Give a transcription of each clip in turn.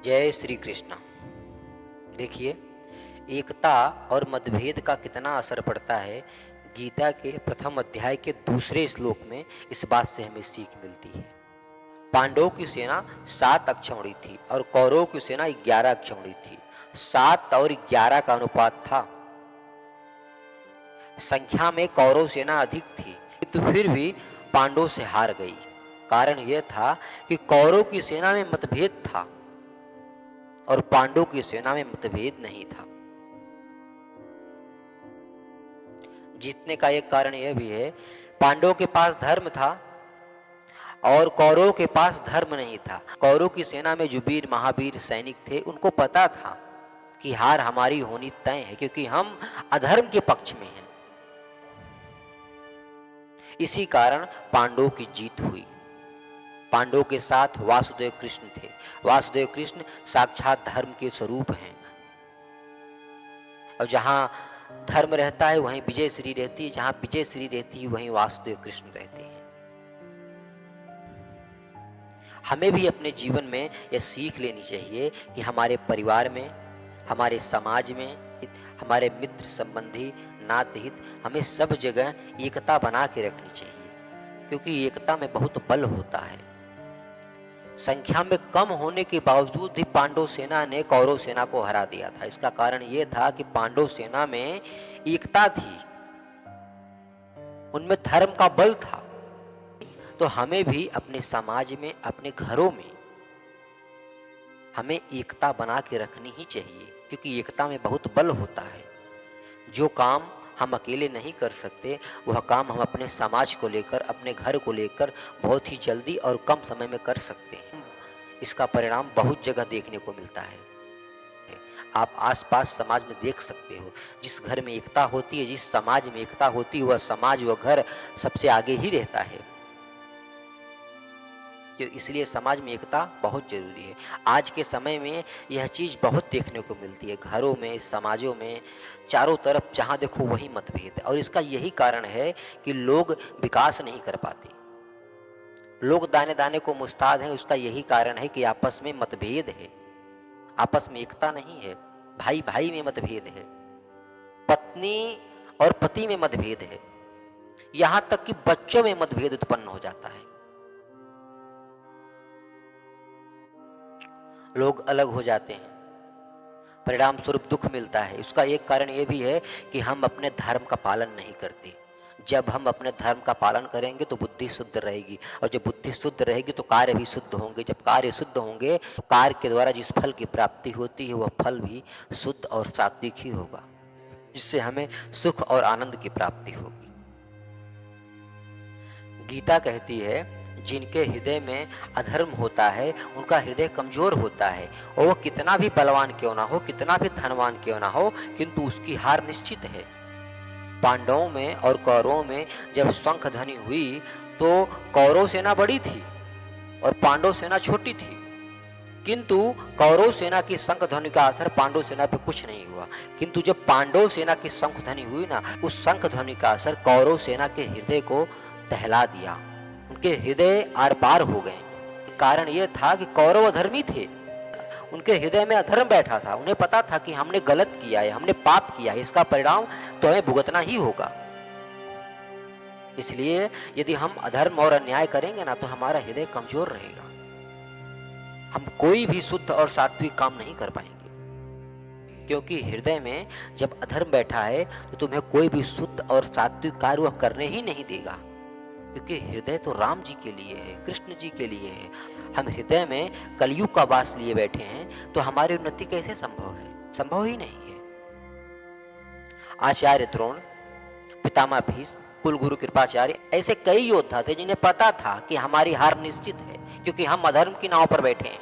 जय श्री कृष्ण। देखिए, एकता और मतभेद का कितना असर पड़ता है। गीता के प्रथम अध्याय के दूसरे श्लोक में इस बात से हमें सीख मिलती है। पांडवों की सेना 7 अक्षौहिणी थी और कौरवों की सेना 11 अक्षौहिणी थी। 7 और 11 का अनुपात था। संख्या में कौरव सेना अधिक थी, तो फिर भी पांडवों से हार गई। कारण यह था कि कौरव की सेना में मतभेद था और पांडवों की सेना में मतभेद नहीं था। जीतने का एक कारण यह भी है, पांडवों के पास धर्म था और कौरवों के पास धर्म नहीं था। कौरवों की सेना में जो वीर महावीर सैनिक थे, उनको पता था कि हार हमारी होनी तय है, क्योंकि हम अधर्म के पक्ष में हैं। इसी कारण पांडवों की जीत हुई। पांडवों के साथ वासुदेव कृष्ण थे। वासुदेव कृष्ण साक्षात धर्म के स्वरूप हैं और जहां धर्म रहता है वहीं विजय श्री रहती है, जहां विजय श्री रहती है वहीं वासुदेव कृष्ण रहते हैं। हमें भी अपने जीवन में यह सीख लेनी चाहिए कि हमारे परिवार में, हमारे समाज में, हमारे मित्र संबंधी नाते हित, हमें सब जगह एकता बना के रखनी चाहिए, क्योंकि एकता में बहुत बल होता है। संख्या में कम होने के बावजूद भी पांडव सेना ने कौरव सेना को हरा दिया था। इसका कारण यह था कि पांडव सेना में एकता थी, उनमें धर्म का बल था। तो हमें भी अपने समाज में, अपने घरों में हमें एकता बना के रखनी ही चाहिए, क्योंकि एकता में बहुत बल होता है। जो काम हम अकेले नहीं कर सकते, वह काम हम अपने समाज को लेकर, अपने घर को लेकर बहुत ही जल्दी और कम समय में कर सकते हैं। इसका परिणाम बहुत जगह देखने को मिलता है। आप आसपास समाज में देख सकते हो, जिस घर में एकता होती है, जिस समाज में एकता होती है, वह समाज, वह घर सबसे आगे ही रहता है। इसलिए समाज में एकता बहुत जरूरी है। आज के समय में यह चीज बहुत देखने को मिलती है, घरों में, समाजों में, चारों तरफ जहां देखो वही मतभेद है। और इसका यही कारण है कि लोग विकास नहीं कर पाते, लोग दाने दाने को मुस्ताद हैं। उसका यही कारण है कि आपस में मतभेद है, आपस में एकता नहीं है, भाई भाई में मतभेद है, पत्नी और पति में मतभेद है, यहां तक कि बच्चों में मतभेद उत्पन्न हो जाता है। लोग अलग हो जाते हैं, परिणाम स्वरूप दुख मिलता है। इसका एक कारण यह भी है कि हम अपने धर्म का पालन नहीं करते। जब हम अपने धर्म का पालन करेंगे तो बुद्धि शुद्ध रहेगी, और जब बुद्धि शुद्ध रहेगी तो कार्य भी शुद्ध होंगे। जब कार्य शुद्ध होंगे तो कार्य के द्वारा जिस फल की प्राप्ति होती है वह फल भी शुद्ध और सात्विक ही होगा, जिससे हमें सुख और आनंद की प्राप्ति होगी। गीता कहती है, जिनके हृदय में अधर्म होता है उनका हृदय कमजोर होता है, और वह कितना भी बलवान क्यों ना हो, कितना भी धनवान क्यों ना हो, किंतु उसकी हार निश्चित है। पांडवों में और कौरवों में जब शंख ध्वनि हुई तो कौरव सेना बड़ी थी और पांडव सेना छोटी थी, किंतु कौरव सेना की शंख ध्वनि का असर पांडव सेना पे कुछ नहीं हुआ। किंतु जब पांडव सेना की शंख ध्वनि हुई ना, उस शंख ध्वनि का असर कौरव सेना के हृदय को दहला दिया, उनके हृदय आर पार हो गए। कारण यह था कि कौरव अधर्मी थे, उनके हृदय में अधर्म बैठा था। उन्हें पता था कि हमने गलत किया है, हमने पाप किया है, इसका परिणाम तो हमें भुगतना ही होगा। इसलिए यदि हम अधर्म और अन्याय करेंगे ना, तो हमारा हृदय कमजोर रहेगा, हम कोई भी शुद्ध और सात्विक काम नहीं कर पाएंगे। क्योंकि हृदय में जब अधर्म बैठा है तो तुम्हें कोई भी शुद्ध और सात्विक कार्य वह करने ही नहीं देगा, क्योंकि हृदय तो राम जी के लिए है, कृष्ण जी के लिए है। हम हृदय में कलयुग का वास लिए बैठे हैं, तो हमारी उन्नति कैसे संभव है? संभव ही नहीं है। आचार्य द्रोण, पितामह भीष्म, कुलगुरु कृपाचार्य, ऐसे कई योद्धा थे जिन्हें पता था कि हमारी हार निश्चित है, क्योंकि हम अधर्म की नाव पर बैठे हैं।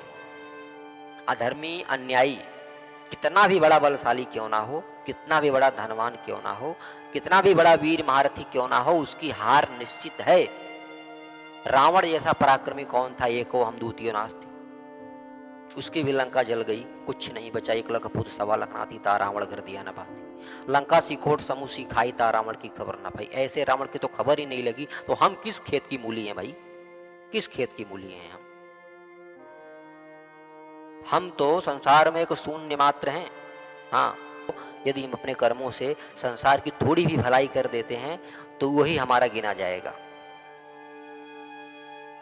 अधर्मी, अन्यायी कितना भी बड़ा बलशाली क्यों ना हो, कितना भी बड़ा धनवान क्यों ना हो, कितना भी बड़ा वीर महारथी क्यों ना हो, उसकी हार निश्चित है। रावण जैसा पराक्रमी कौन था, एको हम द्वितीय नास्ति, उसकी भी लंका जल गई, कुछ नहीं बचा। 1 लाख पुत्र 1.25 लाख नाती, ता रावण घर दिया न भाती। लंका सिकोट समूह सिखाई, ता रावण की खबर न पाई। ऐसे रावण की तो खबर ही नहीं लगी, तो हम किस खेत की मूली हैं भाई? किस खेत की मूली हैं हम? हम तो संसार में एक शून्य मात्र हैं। हाँ, यदि हम अपने कर्मों से संसार की थोड़ी भी भलाई कर देते हैं तो वही हमारा गिना जाएगा,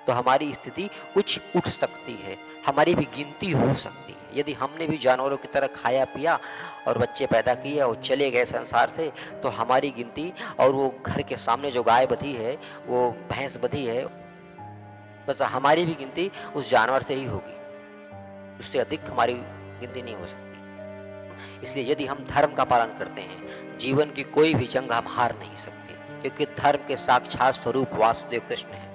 तो हमारी स्थिति कुछ उठ सकती है, हमारी भी गिनती हो सकती है। यदि हमने भी जानवरों की तरह खाया पिया और बच्चे पैदा किए और चले गए संसार से, तो हमारी गिनती, और वो घर के सामने जो गाय बधी है, वो भैंस बधी है, बस हमारी भी गिनती उस जानवर से ही होगी, उससे अधिक हमारी गिनती नहीं हो सकती। इसलिए यदि हम धर्म का पालन करते हैं, जीवन की कोई भी जंग हम हार नहीं सकते, क्योंकि धर्म के साक्षात स्वरूप वासुदेव कृष्ण है।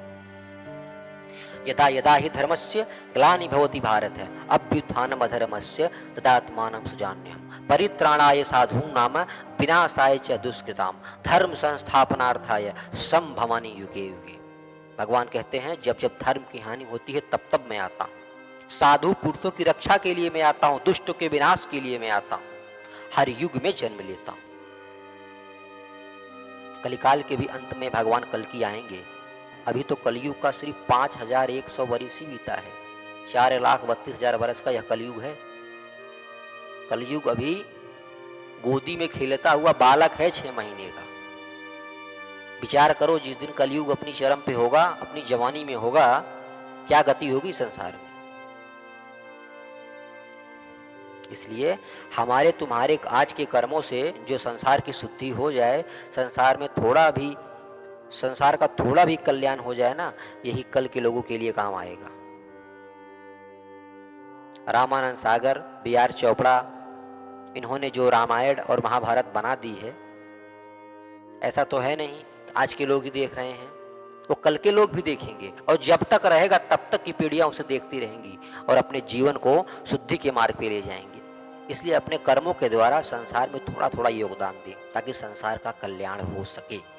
यदा यदा हि धर्मस्य ग्लानि भवति भारत है अभ्युत्थानम् अधर्मस्य तदात्मानं सुजान्यहम् परित्राणाय साधूनां विनाशाय च दुष्कृतां धर्म संस्थापनार्थाय संभवामि युगे युगे। भगवान कहते हैं, जब जब धर्म की हानि होती है तब तब मैं आता हूँ, साधु पुरुषों की रक्षा के लिए मैं आता हूँ, दुष्टों के विनाश के लिए मैं आता हूँ, हर युग में जन्म लेता हूँ। कलिकाल के भी अंत में भगवान कल्कि आएंगे। अभी तो कलयुग का सिर्फ 5100 वर्ष ही बीता है, 4,32,000 वर्ष का यह कलयुग है। कलयुग अभी गोदी में खेलता हुआ बालक है 6 महीने का। विचार करो, जिस दिन कलयुग अपनी चरम पे होगा, अपनी जवानी में होगा, क्या गति होगी संसार में। इसलिए हमारे तुम्हारे आज के कर्मों से जो संसार की शुद्धि हो जाए, संसार में संसार का थोड़ा भी कल्याण हो जाए ना, यही कल के लोगों के लिए काम आएगा। रामानंद सागर, B.R. चोपड़ा, इन्होंने जो रामायण और महाभारत बना दी है, ऐसा तो है नहीं आज के लोग ही देख रहे हैं, वो कल के लोग भी देखेंगे, और जब तक रहेगा तब तक की पीढ़ियां उसे देखती रहेंगी और अपने जीवन को शुद्धि के मार्ग पे ले जाएंगे। इसलिए अपने कर्मों के द्वारा संसार में थोड़ा थोड़ा योगदान दें, ताकि संसार का कल्याण हो सके।